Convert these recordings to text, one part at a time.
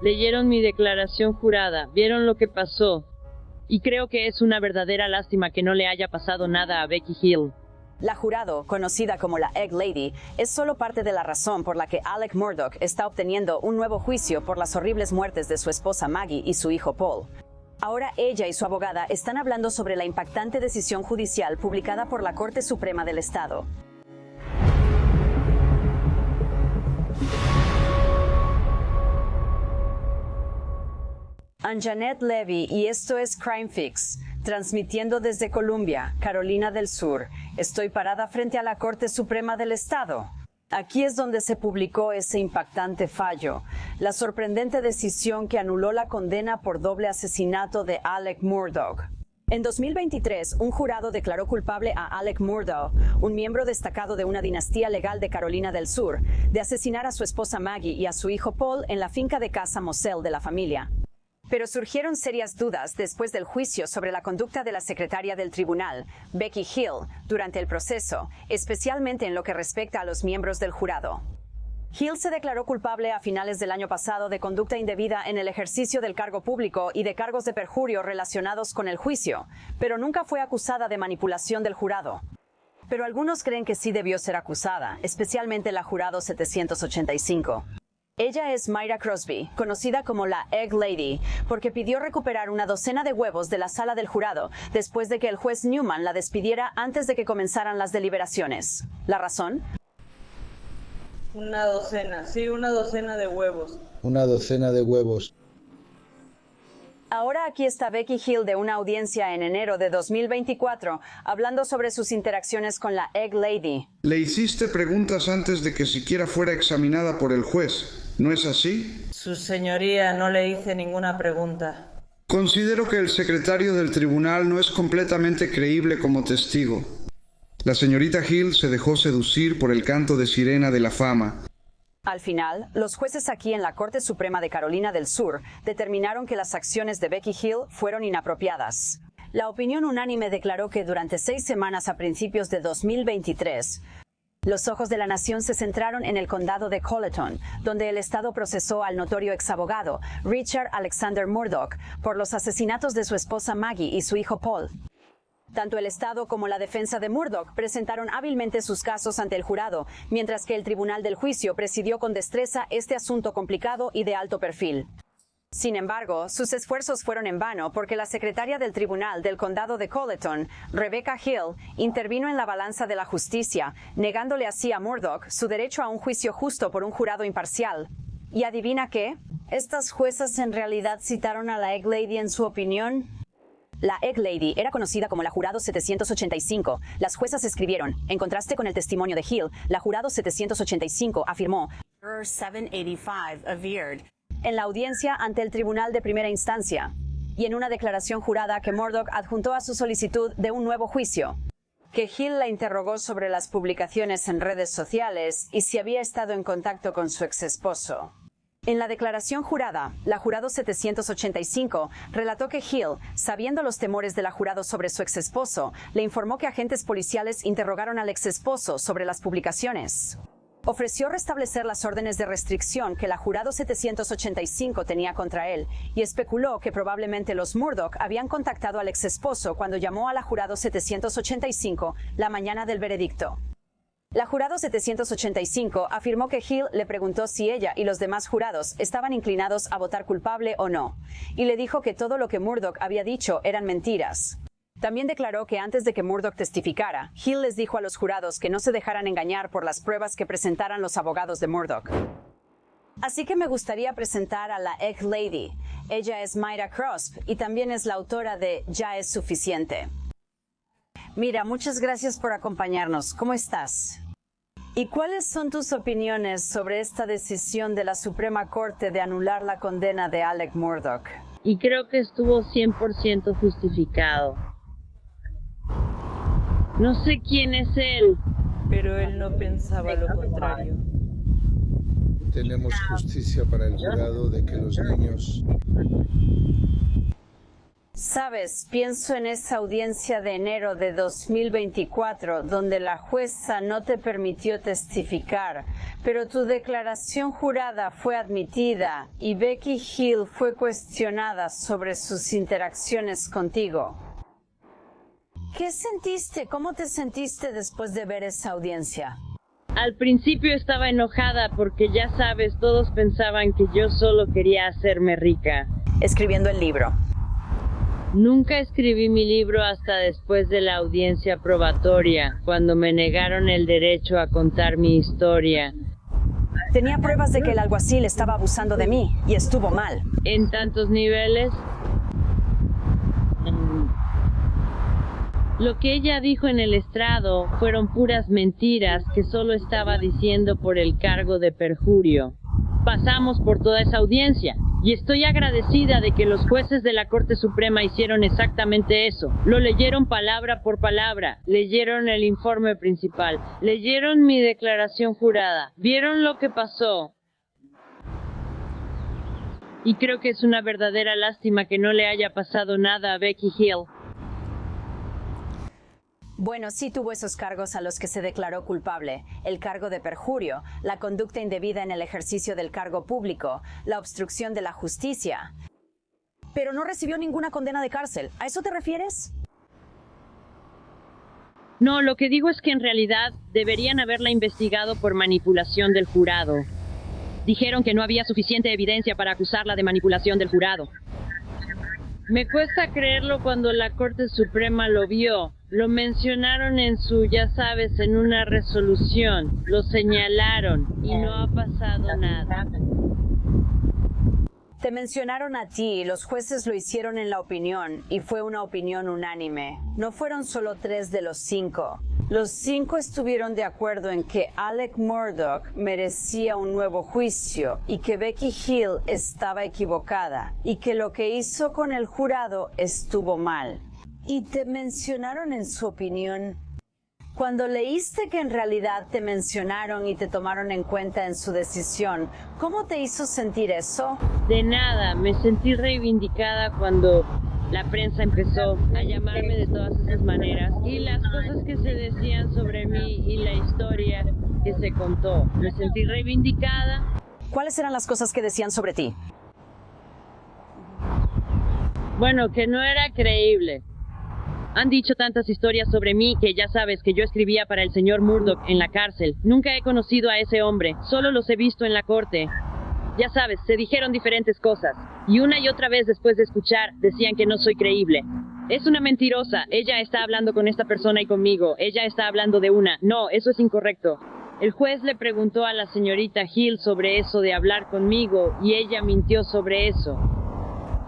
Leyeron mi declaración jurada, vieron lo que pasó. Y creo que es una verdadera lástima que no le haya pasado nada a Becky Hill. La jurado, conocida como la Egg Lady, es solo parte de la razón por la que Alec Murdaugh está obteniendo un nuevo juicio por las horribles muertes de su esposa Maggie y su hijo Paul. Ahora ella y su abogada están hablando sobre la impactante decisión judicial publicada por la Corte Suprema del Estado. Anjanette Levy, y esto es Crime Fix, transmitiendo desde Columbia, Carolina del Sur. Estoy parada frente a la Corte Suprema del Estado. Aquí es donde se publicó ese impactante fallo, la sorprendente decisión que anuló la condena por doble asesinato de Alec Murdaugh. En 2023, un jurado declaró culpable a Alec Murdaugh, un miembro destacado de una dinastía legal de Carolina del Sur, de asesinar a su esposa Maggie y a su hijo Paul en la finca de Casa Moselle de la familia. Pero surgieron serias dudas después del juicio sobre la conducta de la secretaria del tribunal, Becky Hill, durante el proceso, especialmente en lo que respecta a los miembros del jurado. Hill se declaró culpable a finales del año pasado de conducta indebida en el ejercicio del cargo público y de cargos de perjurio relacionados con el juicio, pero nunca fue acusada de manipulación del jurado. Pero algunos creen que sí debió ser acusada, especialmente la jurado 785. Ella es Myra Crosby, conocida como la Egg Lady, porque pidió recuperar una docena de huevos de la sala del jurado después de que el juez Newman la despidiera antes de que comenzaran las deliberaciones. ¿La razón? Una docena, sí, una docena de huevos. Una docena de huevos. Ahora aquí está Becky Hill de una audiencia en enero de 2024, hablando sobre sus interacciones con la Egg Lady. Le hiciste preguntas antes de que siquiera fuera examinada por el juez, ¿no es así? Su señoría, no le hice ninguna pregunta. Considero que el secretario del tribunal no es completamente creíble como testigo. La señorita Hill se dejó seducir por el canto de sirena de la fama. Al final, los jueces aquí en la Corte Suprema de Carolina del Sur determinaron que las acciones de Becky Hill fueron inapropiadas. La opinión unánime declaró que durante 6 semanas a principios de 2023, los ojos de la nación se centraron en el condado de Colleton, donde el Estado procesó al notorio exabogado Richard Alexander Murdaugh por los asesinatos de su esposa Maggie y su hijo Paul. Tanto el Estado como la defensa de Murdaugh presentaron hábilmente sus casos ante el jurado, mientras que el tribunal del juicio presidió con destreza este asunto complicado y de alto perfil. Sin embargo, sus esfuerzos fueron en vano porque la secretaria del tribunal del condado de Colleton, Rebecca Hill, intervino en la balanza de la justicia, negándole así a Murdaugh su derecho a un juicio justo por un jurado imparcial. ¿Y adivina qué? ¿Estas juezas en realidad citaron a la Egg Lady en su opinión? La Egg Lady era conocida como la Jurado 785. Las juezas escribieron, en contraste con el testimonio de Hill, la Jurado 785 afirmó en la audiencia ante el Tribunal de Primera Instancia y en una declaración jurada que Murdaugh adjuntó a su solicitud de un nuevo juicio, que Hill la interrogó sobre las publicaciones en redes sociales y si había estado en contacto con su exesposo. En la declaración jurada, la Jurado 785 relató que Hill, sabiendo los temores de la jurado sobre su exesposo, le informó que agentes policiales interrogaron al exesposo sobre las publicaciones. Ofreció restablecer las órdenes de restricción que la Jurado 785 tenía contra él y especuló que probablemente los Murdaugh habían contactado al exesposo cuando llamó a la Jurado 785 la mañana del veredicto. La Jurado 785 afirmó que Hill le preguntó si ella y los demás jurados estaban inclinados a votar culpable o no, y le dijo que todo lo que Murdaugh había dicho eran mentiras. También declaró que antes de que Murdaugh testificara, Hill les dijo a los jurados que no se dejaran engañar por las pruebas que presentaran los abogados de Murdaugh. Así que me gustaría presentar a la Egg Lady. Ella es Myra Crosby y también es la autora de Ya es suficiente. Mira, muchas gracias por acompañarnos. ¿Cómo estás? ¿Y cuáles son tus opiniones sobre esta decisión de la Suprema Corte de anular la condena de Alec Murdaugh? Y creo que estuvo 100% justificado. No sé quién es él, Pero él no pensaba lo contrario. Tenemos justicia para el jurado de que los niños... Sabes, pienso en esa audiencia de enero de 2024, donde la jueza no te permitió testificar, pero tu declaración jurada fue admitida y Becky Hill fue cuestionada sobre sus interacciones contigo. ¿Qué sentiste? ¿Cómo te sentiste después de ver esa audiencia? Al principio estaba enojada porque ya sabes, todos pensaban que yo solo quería hacerme rica. Escribiendo el libro. Nunca escribí mi libro hasta después de la audiencia probatoria, cuando me negaron el derecho a contar mi historia. Tenía pruebas de que el alguacil estaba abusando de mí, y estuvo mal. ¿En tantos niveles? Lo que ella dijo en el estrado fueron puras mentiras que solo estaba diciendo por el cargo de perjurio. Pasamos por toda esa audiencia, y estoy agradecida de que los jueces de la Corte Suprema hicieron exactamente eso. Lo leyeron palabra por palabra, leyeron el informe principal, leyeron mi declaración jurada, vieron lo que pasó. Y creo que es una verdadera lástima que no le haya pasado nada a Becky Hill. Bueno, sí tuvo esos cargos a los que se declaró culpable: el cargo de perjurio, la conducta indebida en el ejercicio del cargo público, la obstrucción de la justicia. Pero no recibió ninguna condena de cárcel. ¿A eso te refieres? No, lo que digo es que en realidad deberían haberla investigado por manipulación del jurado. Dijeron que no había suficiente evidencia para acusarla de manipulación del jurado. Me cuesta creerlo cuando la Corte Suprema lo vio. Lo mencionaron en su, ya sabes, en una resolución. Lo señalaron y no ha pasado nada. Te mencionaron a ti y los jueces lo hicieron en la opinión, y fue una opinión unánime. No fueron solo 3 de los 5. Los 5 estuvieron de acuerdo en que Alec Murdaugh merecía un nuevo juicio y que Becky Hill estaba equivocada y que lo que hizo con el jurado estuvo mal. Y te mencionaron en su opinión. Cuando leíste que en realidad te mencionaron y te tomaron en cuenta en su decisión, ¿cómo te hizo sentir eso? De nada, me sentí reivindicada cuando la prensa empezó a llamarme de todas esas maneras, y las cosas que se decían sobre mí y la historia que se contó. Me sentí reivindicada. ¿Cuáles eran las cosas que decían sobre ti? Bueno, que no era creíble. Han dicho tantas historias sobre mí que ya sabes que yo escribía para el señor Murdaugh en la cárcel. Nunca he conocido a ese hombre, solo los he visto en la corte. Ya sabes, se dijeron diferentes cosas, y una y otra vez después de escuchar, decían que no soy creíble. Es una mentirosa, ella está hablando con esta persona y conmigo, ella está hablando de una. No, eso es incorrecto. El juez le preguntó a la señorita Hill sobre eso de hablar conmigo, y ella mintió sobre eso.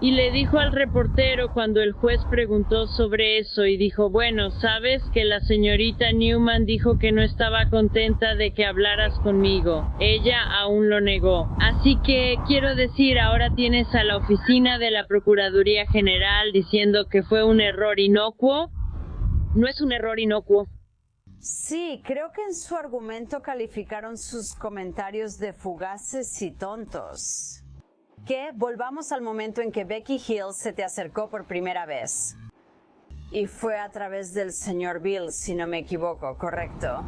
Y le dijo al reportero cuando el juez preguntó sobre eso, y dijo, bueno, sabes que la señorita Newman dijo que no estaba contenta de que hablaras conmigo. Ella aún lo negó. Así que, quiero decir, ahora tienes a la oficina de la Procuraduría General diciendo que fue un error inocuo. No es un error inocuo. Sí, creo que en su argumento calificaron sus comentarios de fugaces y tontos. Que volvamos al momento en que Becky Hill se te acercó por primera vez. Y fue a través del señor Bill, si no me equivoco, ¿correcto?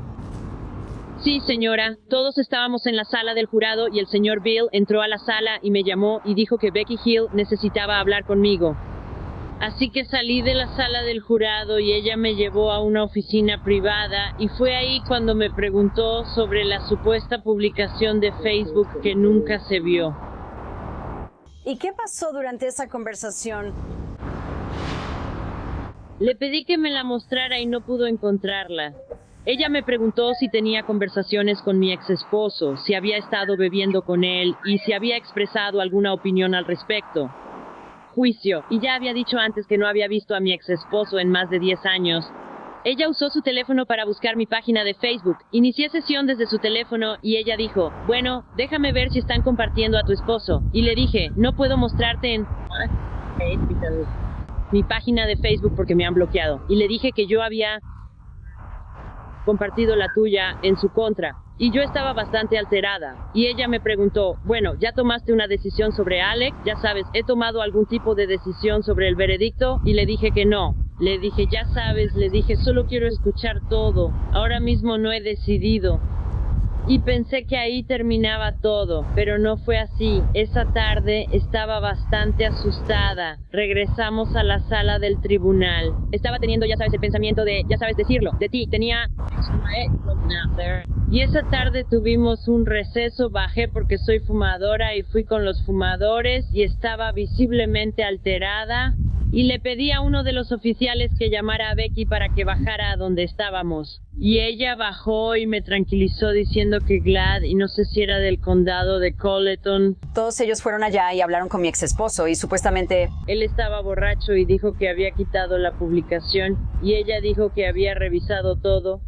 Sí, señora. Todos estábamos en la sala del jurado y el señor Bill entró a la sala y me llamó y dijo que Becky Hill necesitaba hablar conmigo. Así que salí de la sala del jurado y ella me llevó a una oficina privada, y fue ahí cuando me preguntó sobre la supuesta publicación de Facebook que nunca se vio. ¿Y qué pasó durante esa conversación? Le pedí que me la mostrara y no pudo encontrarla. Ella me preguntó si tenía conversaciones con mi ex esposo, si había estado bebiendo con él y si había expresado alguna opinión al respecto. Juicio, y ya había dicho antes que no había visto a mi ex esposo en más de 10 años. Ella usó su teléfono para buscar mi página de Facebook. Inicié sesión desde su teléfono y ella dijo, bueno, déjame ver si están compartiendo a tu esposo. Y le dije, no puedo mostrarte en mi página de Facebook porque me han bloqueado. Y le dije que yo había compartido la tuya en su contra. y yo estaba bastante alterada. Y ella me preguntó, bueno, ¿ya tomaste una decisión sobre Alec? Ya sabes, ¿he tomado algún tipo de decisión sobre el veredicto? Y le dije que no. Le dije, ya sabes, le dije, solo quiero escuchar todo. Ahora mismo no he decidido. Y pensé que ahí terminaba todo, pero no fue así. Esa tarde estaba bastante asustada. Regresamos a la sala del tribunal. Estaba teniendo, ya sabes, el pensamiento de, ya sabes decirlo, de ti. Tenía... Y esa tarde tuvimos un receso, bajé porque soy fumadora y fui con los fumadores y estaba visiblemente alterada. Y le pedí a uno de los oficiales que llamara a Becky para que bajara a donde estábamos. Y ella bajó y me tranquilizó diciendo que Glad, y no sé si era del condado de Colleton. Todos ellos fueron allá y hablaron con mi ex esposo y supuestamente... Él estaba borracho y dijo que había quitado la publicación. Y ella dijo que había revisado todo.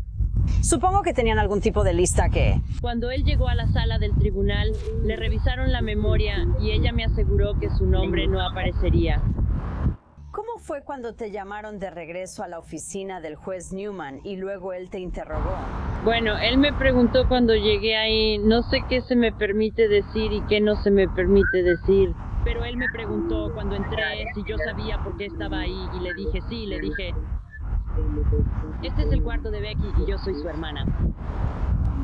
Supongo que tenían algún tipo de lista que... Cuando él llegó a la sala del tribunal, le revisaron la memoria y ella me aseguró que su nombre no aparecería. ¿Cómo fue cuando te llamaron de regreso a la oficina del juez Newman y luego él te interrogó? Bueno, él me preguntó cuando llegué ahí, no sé qué se me permite decir y qué no se me permite decir, pero él me preguntó cuando entré si yo sabía por qué estaba ahí y le dije sí, le dije, este es el cuarto de Becky y yo soy su hermana.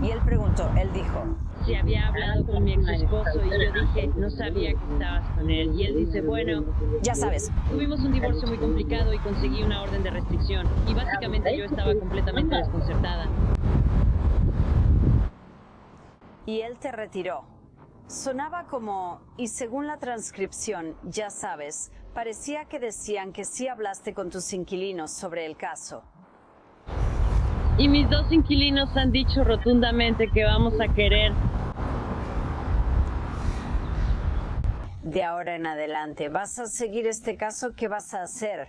Y él preguntó, él dijo... Si había hablado con mi ex esposo y yo dije, no sabía que estabas con él. Y él dice, bueno... Ya sabes. Tuvimos un divorcio muy complicado y conseguí una orden de restricción. Y básicamente yo estaba completamente desconcertada. Y él te retiró. Sonaba como, y según la transcripción, ya sabes, parecía que decían que sí hablaste con tus inquilinos sobre el caso. Y mis dos inquilinos han dicho rotundamente que vamos a querer. De ahora en adelante, ¿vas a seguir este caso? ¿Qué vas a hacer?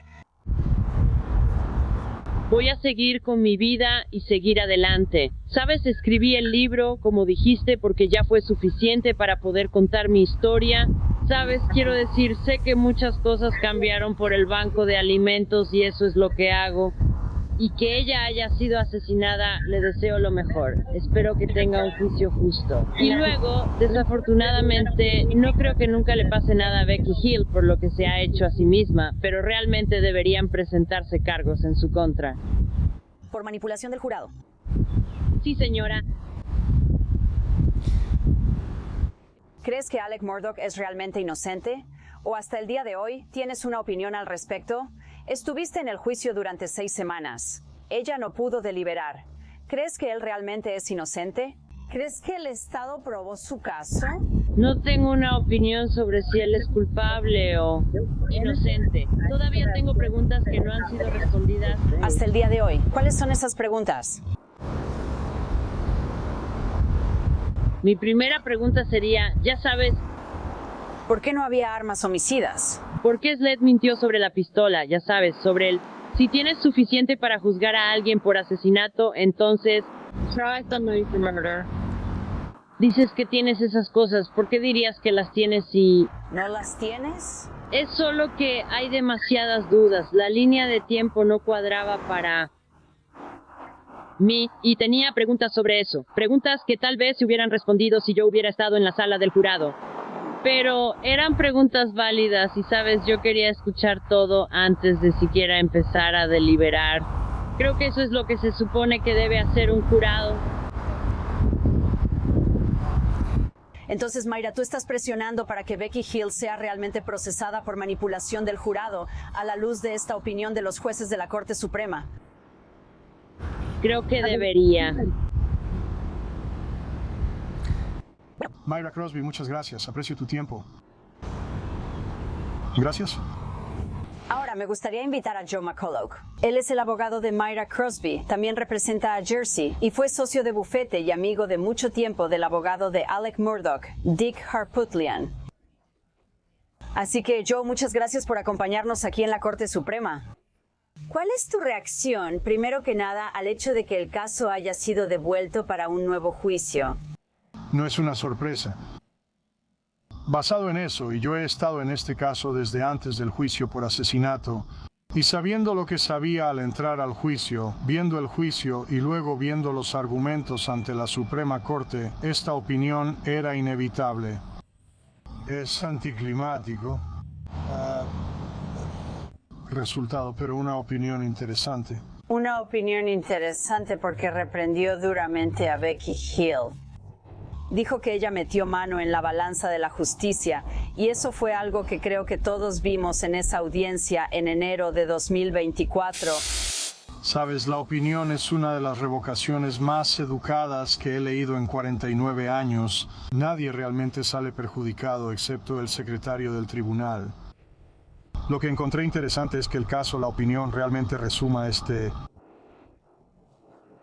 Voy a seguir con mi vida y seguir adelante. Sabes, escribí el libro, como dijiste, porque ya fue suficiente para poder contar mi historia. Sabes, quiero decir, sé que muchas cosas cambiaron por el banco de alimentos y eso es lo que hago. Y que ella haya sido asesinada, le deseo lo mejor. Espero que tenga un juicio justo. Y luego, desafortunadamente, no creo que nunca le pase nada a Becky Hill por lo que se ha hecho a sí misma, pero realmente deberían presentarse cargos en su contra. Por manipulación del jurado. Sí, señora. ¿Crees que Alec Murdaugh es realmente inocente? ¿O hasta el día de hoy tienes una opinión al respecto? Estuviste en el juicio durante 6 semanas. Ella no pudo deliberar. ¿Crees que él realmente es inocente? ¿Crees que el Estado probó su caso? No tengo una opinión sobre si él es culpable o inocente. Todavía tengo preguntas que no han sido respondidas. Hasta el día de hoy. ¿Cuáles son esas preguntas? Mi primera pregunta sería, ya sabes, ¿por qué no había armas homicidas? ¿por qué Sled mintió sobre la pistola? Ya sabes, sobre el... Si tienes suficiente para juzgar a alguien por asesinato, entonces... Dices que tienes esas cosas, ¿por qué dirías que las tienes si... ¿No las tienes? Es solo que hay demasiadas dudas. La línea de tiempo no cuadraba para... mí, y tenía preguntas sobre eso. Preguntas que tal vez se hubieran respondido si yo hubiera estado en la sala del jurado. Pero eran preguntas válidas y sabes, yo quería escuchar todo antes de siquiera empezar a deliberar. Creo que eso es lo que se supone que debe hacer un jurado. Entonces, Mayra, tú estás presionando para que Becky Hill sea realmente procesada por manipulación del jurado a la luz de esta opinión de los jueces de la Corte Suprema. Creo que debería. Mayra Crosby, muchas gracias. Aprecio tu tiempo. Gracias. Ahora me gustaría invitar a Joe McCulloch. Él es el abogado de Mayra Crosby, también representa a Jersey y fue socio de bufete y amigo de mucho tiempo del abogado de Alec Murdaugh, Dick Harpootlian. Así que Joe, muchas gracias por acompañarnos aquí en la Corte Suprema. ¿Cuál es tu reacción, primero que nada, al hecho de que el caso haya sido devuelto para un nuevo juicio? No es una sorpresa. Basado en eso, y yo he estado en este caso desde antes del juicio por asesinato, Y sabiendo lo que sabía al entrar al juicio, viendo el juicio y luego viendo los argumentos ante la Suprema Corte, esta opinión era inevitable. Es anticlimático. Resultado, pero una opinión interesante. Una opinión interesante porque reprendió duramente a Becky Hill. Dijo que ella metió mano en la balanza de la justicia y eso fue algo que creo que todos vimos en esa audiencia en enero de 2024. Sabes, la opinión es una de las revocaciones más educadas que he leído en 49 años. Nadie realmente sale perjudicado excepto el secretario del tribunal. Lo que encontré interesante es que el caso, la opinión, realmente resuma este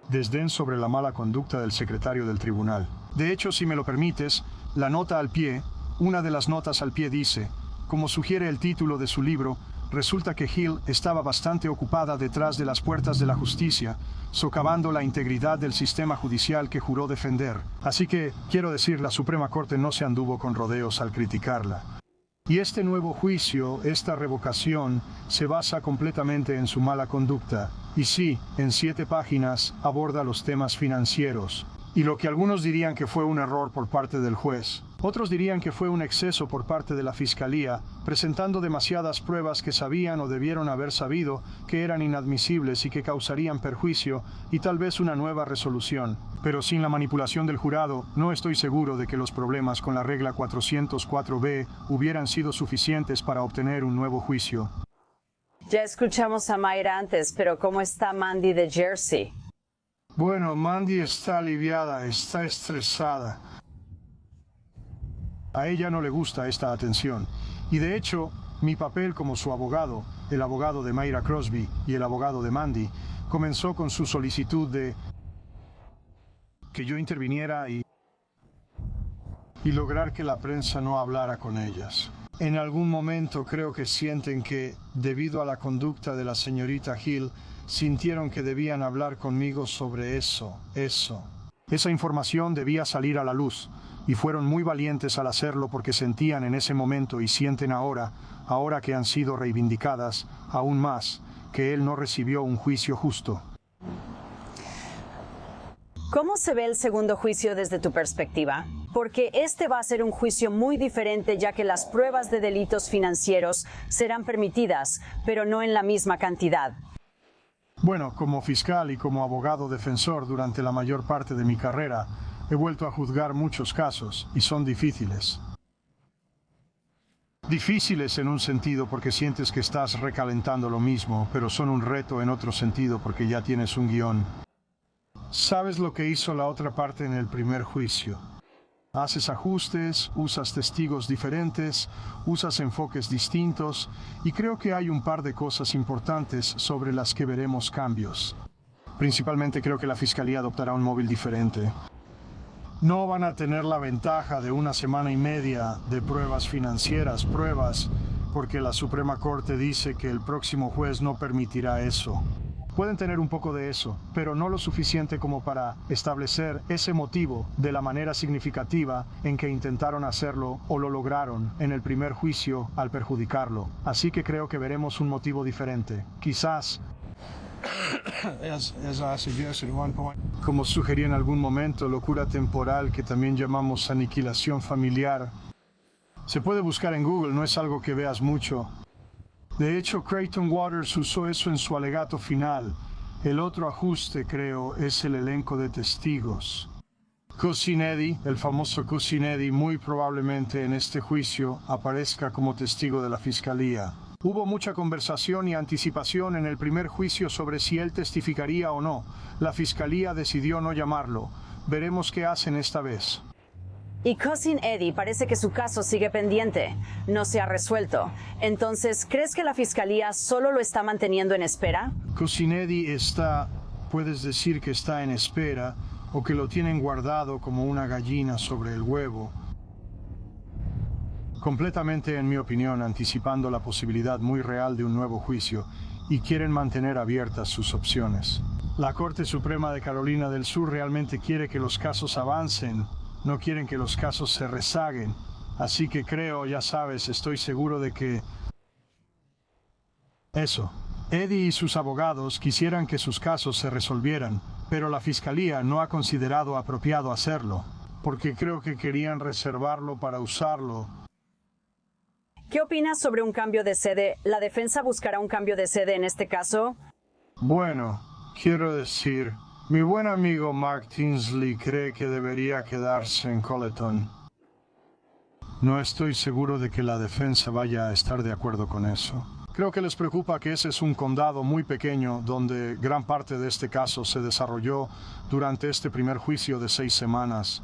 desdén sobre la mala conducta del secretario del tribunal. De hecho, si me lo permites, la nota al pie, una de las notas al pie dice, como sugiere el título de su libro, resulta que Hill estaba bastante ocupada detrás de las puertas de la justicia, socavando la integridad del sistema judicial que juró defender. Así que, quiero decir, la Suprema Corte no se anduvo con rodeos al criticarla. Y este nuevo juicio, esta revocación, se basa completamente en su mala conducta. Y sí, en 7 páginas aborda los temas financieros. Y lo que algunos dirían que fue un error por parte del juez. Otros dirían que fue un exceso por parte de la Fiscalía, presentando demasiadas pruebas que sabían o debieron haber sabido que eran inadmisibles y que causarían perjuicio y tal vez una nueva resolución. Pero sin la manipulación del jurado, no estoy seguro de que los problemas con la regla 404B hubieran sido suficientes para obtener un nuevo juicio. Ya escuchamos a Mayra antes, pero ¿cómo está Mandy de Jersey? Bueno, Mandy está aliviada, está estresada. A ella no le gusta esta atención. Y de hecho, mi papel como su abogado, el abogado de Mayra Crosby y el abogado de Mandy, comenzó con su solicitud de que yo interviniera y lograr que la prensa no hablara con ellas. En algún momento creo que sienten que, debido a la conducta de la señorita Hill, sintieron que debían hablar conmigo sobre eso. Esa información debía salir a la luz, y fueron muy valientes al hacerlo porque sentían en ese momento y sienten ahora que han sido reivindicadas, aún más, que él no recibió un juicio justo. ¿Cómo se ve el segundo juicio desde tu perspectiva? Porque este va a ser un juicio muy diferente ya que las pruebas de delitos financieros serán permitidas, pero no en la misma cantidad. Bueno, como fiscal y como abogado defensor durante la mayor parte de mi carrera, he vuelto a juzgar muchos casos y son difíciles. Difíciles en un sentido porque sientes que estás recalentando lo mismo, pero son un reto en otro sentido porque ya tienes un guión. ¿Sabes lo que hizo la otra parte en el primer juicio? Haces ajustes, usas testigos diferentes, usas enfoques distintos y creo que hay un par de cosas importantes sobre las que veremos cambios. Principalmente creo que la Fiscalía adoptará un móvil diferente. No van a tener la ventaja de 1 semana y media de pruebas financieras, porque la Suprema Corte dice que el próximo juez no permitirá eso. Pueden tener un poco de eso, pero no lo suficiente como para establecer ese motivo de la manera significativa en que intentaron hacerlo o lo lograron en el primer juicio al perjudicarlo. Así que creo que veremos un motivo diferente. Quizás, como sugerí en algún momento, locura temporal que también llamamos aniquilación familiar. Se puede buscar en Google, no es algo que veas mucho. De hecho, Creighton Waters usó eso en su alegato final. El otro ajuste, creo, es el elenco de testigos. Cousin Eddie, el famoso Cousin Eddie, muy probablemente en este juicio aparezca como testigo de la Fiscalía. Hubo mucha conversación y anticipación en el primer juicio sobre si él testificaría o no. La Fiscalía decidió no llamarlo. Veremos qué hacen esta vez. Y Cousin Eddie parece que su caso sigue pendiente, no se ha resuelto. Entonces, ¿crees que la Fiscalía solo lo está manteniendo en espera? Cousin Eddie puedes decir que está en espera, o que lo tienen guardado como una gallina sobre el huevo. Completamente, en mi opinión, anticipando la posibilidad muy real de un nuevo juicio, y quieren mantener abiertas sus opciones. La Corte Suprema de Carolina del Sur realmente quiere que los casos avancen. No quieren que los casos se rezaguen, así que creo, ya sabes, estoy seguro de que... Eso, Eddie y sus abogados quisieran que sus casos se resolvieran, pero la fiscalía no ha considerado apropiado hacerlo, porque creo que querían reservarlo para usarlo. ¿Qué opinas sobre un cambio de sede? ¿La defensa buscará un cambio de sede en este caso? Bueno, quiero decir, mi buen amigo Mark Tinsley cree que debería quedarse en Colleton. No estoy seguro de que la defensa vaya a estar de acuerdo con eso. Creo que les preocupa que ese es un condado muy pequeño donde gran parte de este caso se desarrolló durante este primer juicio de 6 semanas.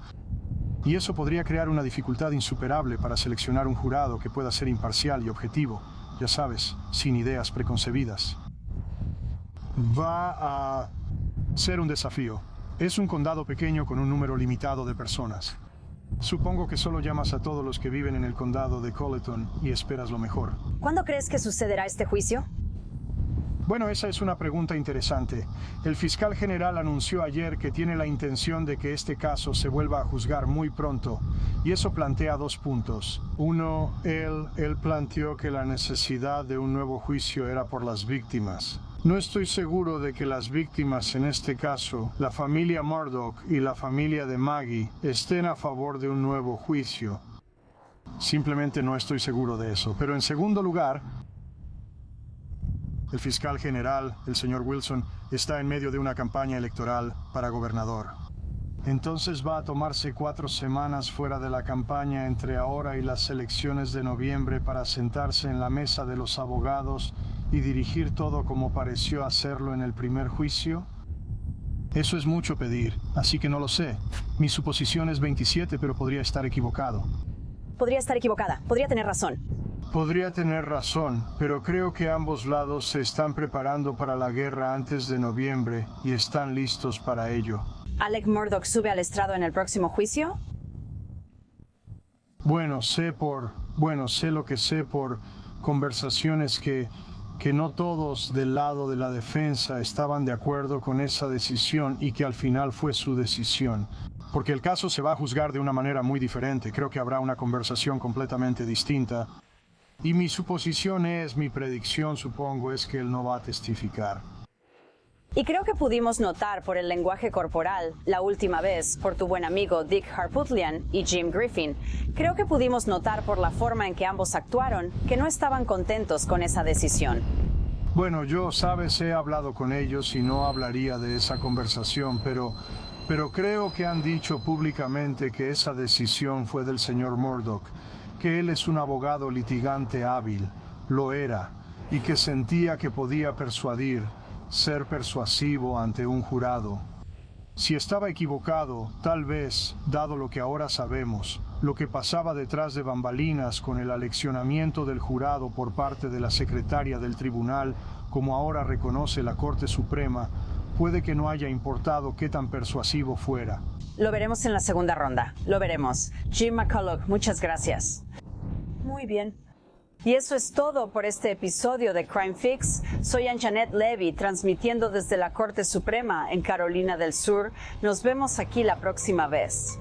Y eso podría crear una dificultad insuperable para seleccionar un jurado que pueda ser imparcial y objetivo, ya sabes, sin ideas preconcebidas. Va a ser un desafío. Es un condado pequeño con un número limitado de personas. Supongo que solo llamas a todos los que viven en el condado de Colleton y esperas lo mejor. ¿Cuándo crees que sucederá este juicio? Bueno, esa es una pregunta interesante. El fiscal general anunció ayer que tiene la intención de que este caso se vuelva a juzgar muy pronto, y eso plantea 2 puntos. Uno, él planteó que la necesidad de un nuevo juicio era por las víctimas. No estoy seguro de que las víctimas en este caso, la familia Murdoch y la familia de Maggie, estén a favor de un nuevo juicio. Simplemente no estoy seguro de eso. Pero en segundo lugar, el fiscal general, el señor Wilson, está en medio de una campaña electoral para gobernador. Entonces va a tomarse 4 semanas fuera de la campaña entre ahora y las elecciones de noviembre para sentarse en la mesa de los abogados y dirigir todo como pareció hacerlo en el primer juicio. Eso es mucho pedir, así que no lo sé. Mi suposición es 27, pero podría estar equivocado. Podría estar equivocada. Podría tener razón. Podría tener razón, pero creo que ambos lados se están preparando para la guerra antes de noviembre y están listos para ello. ¿Alec Murdoch sube al estrado en el próximo juicio? Bueno, sé lo que sé por conversaciones que no todos del lado de la defensa estaban de acuerdo con esa decisión y que al final fue su decisión. Porque el caso se va a juzgar de una manera muy diferente. Creo que habrá una conversación completamente distinta. Y mi predicción supongo, es que él no va a testificar. Y creo que pudimos notar por el lenguaje corporal, la última vez, por tu buen amigo Dick Harpootlian y Jim Griffin, creo que pudimos notar por la forma en que ambos actuaron, que no estaban contentos con esa decisión. Bueno, he hablado con ellos y no hablaría de esa conversación, pero creo que han dicho públicamente que esa decisión fue del señor Murdoch, que él es un abogado litigante hábil, lo era, y que sentía que podía ser persuasivo ante un jurado. Si estaba equivocado, tal vez, dado lo que ahora sabemos, lo que pasaba detrás de bambalinas con el aleccionamiento del jurado por parte de la secretaria del tribunal, como ahora reconoce la Corte Suprema, puede que no haya importado qué tan persuasivo fuera. Lo veremos en la segunda ronda. Lo veremos. Jim McCulloch, muchas gracias. Muy bien. Y eso es todo por este episodio de Crime Fix. Soy Anjanette Levy, transmitiendo desde la Corte Suprema en Carolina del Sur. Nos vemos aquí la próxima vez.